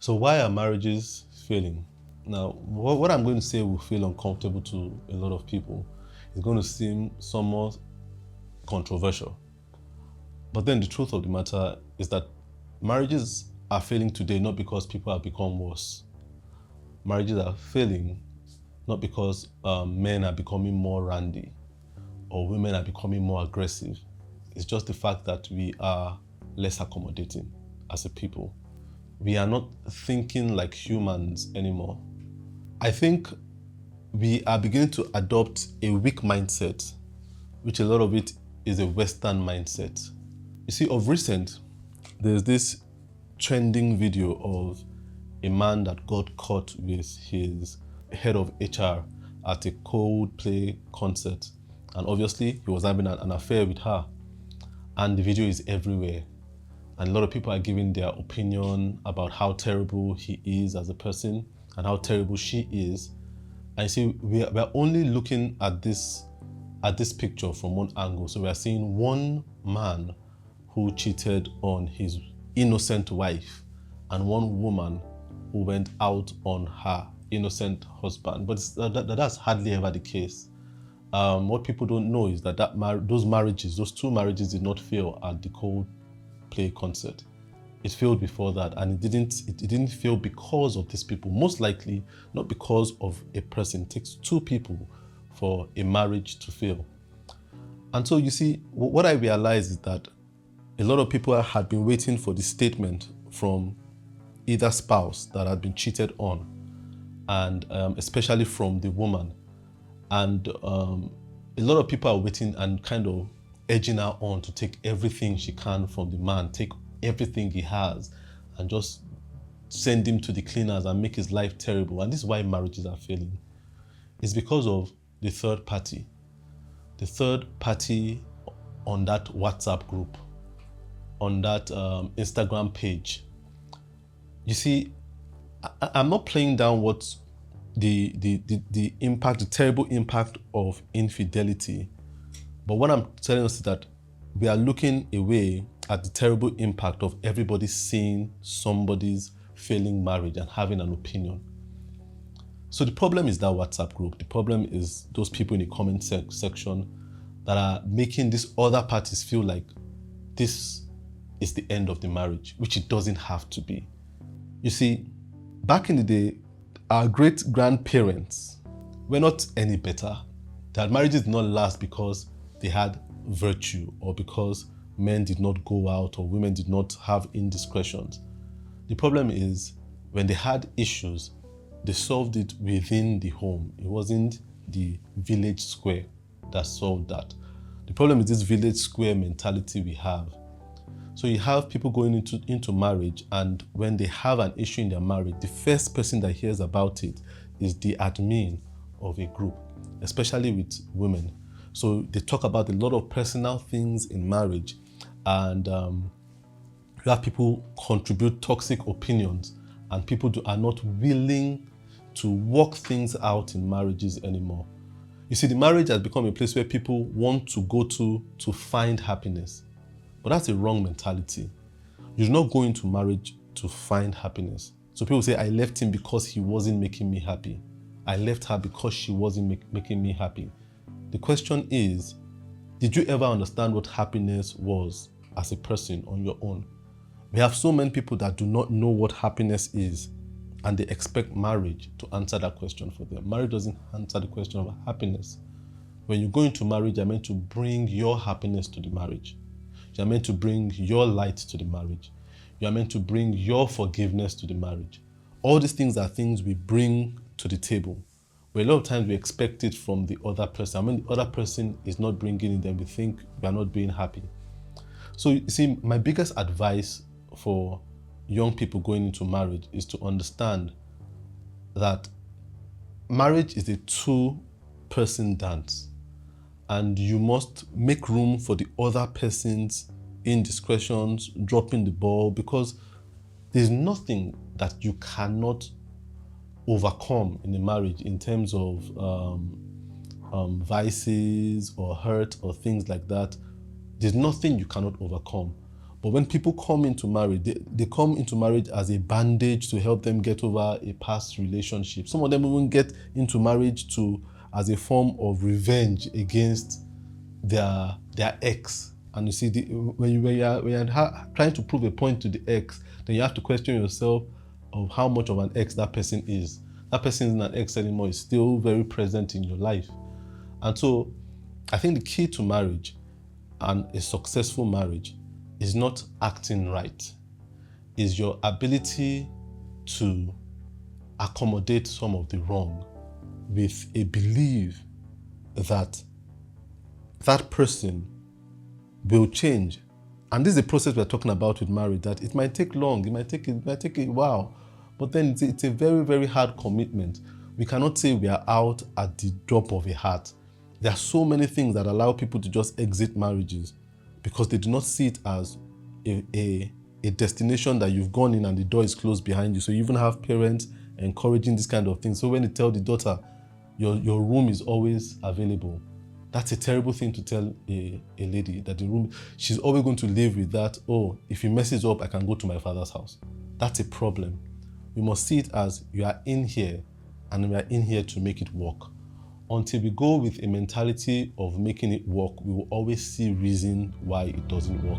So why are marriages failing? Now, what I'm going to say will feel uncomfortable to a lot of people. It's going to seem somewhat controversial. But then the truth of the matter is that marriages are failing today not because people have become worse. Marriages are failing not because men are becoming more randy or women are becoming more aggressive. It's just the fact that we are less accommodating as a people. We are not thinking like humans anymore. I think we are beginning to adopt a weak mindset, which a lot of it is a Western mindset. You see, of recent, there's this trending video of a man that got caught with his head of HR at a Coldplay concert. And obviously, he was having an affair with her. And the video is everywhere. And a lot of people are giving their opinion about how terrible he is as a person and how terrible she is. And you see, we're only looking at this picture from one angle. So we are seeing one man who cheated on his innocent wife and one woman who went out on her innocent husband. But that's hardly ever the case. What people don't know is that those two marriages did not fail at the Coldplay concert. It failed before that, and it didn't fail because of these people. Most likely not because of a person. It takes two people for a marriage to fail. And so you see, what I realized is that a lot of people had been waiting for the statement from either spouse that had been cheated on, and especially from the woman. And a lot of people are waiting and kind of edging her on to take everything she can from the man, take everything he has, and just send him to the cleaners and make his life terrible. And this is why marriages are failing. It's because of the third party. The third party on that WhatsApp group, on that Instagram page. You see, I'm not playing down what the impact, the terrible impact of infidelity. But what I'm telling us is that we are looking away at the terrible impact of everybody seeing somebody's failing marriage and having an opinion. So the problem is that WhatsApp group. The problem is those people in the comment section that are making these other parties feel like this is the end of the marriage, which it doesn't have to be. You see, back in the day, our great-grandparents were not any better. Their marriages did not last because they had virtue or because men did not go out or women did not have indiscretions. The problem is when they had issues, they solved it within the home. It wasn't the village square that solved that. The problem is this village square mentality we have. So you have people going into marriage, and when they have an issue in their marriage, the first person that hears about it is the admin of a group, especially with women. So they talk about a lot of personal things in marriage, and you have people contribute toxic opinions, and people are not willing to work things out in marriages anymore. You see, the marriage has become a place where people want to go to find happiness. But that's a wrong mentality. You do not go into marriage to find happiness. So people say, I left him because he wasn't making me happy. I left her because she wasn't making me happy. The question is, did you ever understand what happiness was as a person on your own? We have so many people that do not know what happiness is, and they expect marriage to answer that question for them. Marriage doesn't answer the question of happiness. When you go into marriage, you're meant to bring your happiness to the marriage. You're meant to bring your light to the marriage. You're meant to bring your forgiveness to the marriage. All these things are things we bring to the table. But a lot of times we expect it from the other person. And when the other person is not bringing it, then we think we are not being happy. So you see, my biggest advice for young people going into marriage is to understand that marriage is a two-person dance. And you must make room for the other person's indiscretions, dropping the ball, because there's nothing that you cannot overcome in a marriage in terms of vices or hurt or things like that. There's nothing you cannot overcome. But when people come into marriage, they come into marriage as a bandage to help them get over a past relationship. Some of them even get into marriage as a form of revenge against their ex. And you see, when you are trying to prove a point to the ex, then you have to question yourself of how much of an ex that person is. That person isn't an ex anymore, is still very present in your life. And so I think the key to marriage and a successful marriage is not acting right, is your ability to accommodate some of the wrong with a belief that that person will change. And this is the process we're talking about with marriage, that it might take long, it might take a while, but then it's a very, very hard commitment. We cannot say we are out at the drop of a hat. There are so many things that allow people to just exit marriages because they do not see it as a destination that you've gone in and the door is closed behind you. So you even have parents encouraging this kind of thing. So when they tell the daughter, your room is always available, that's a terrible thing to tell a lady, that the room, she's always going to live with that, oh, if he messes up, I can go to my father's house. That's a problem. We must see it as you are in here and we are in here to make it work. Until we go with a mentality of making it work, we will always see reason why it doesn't work.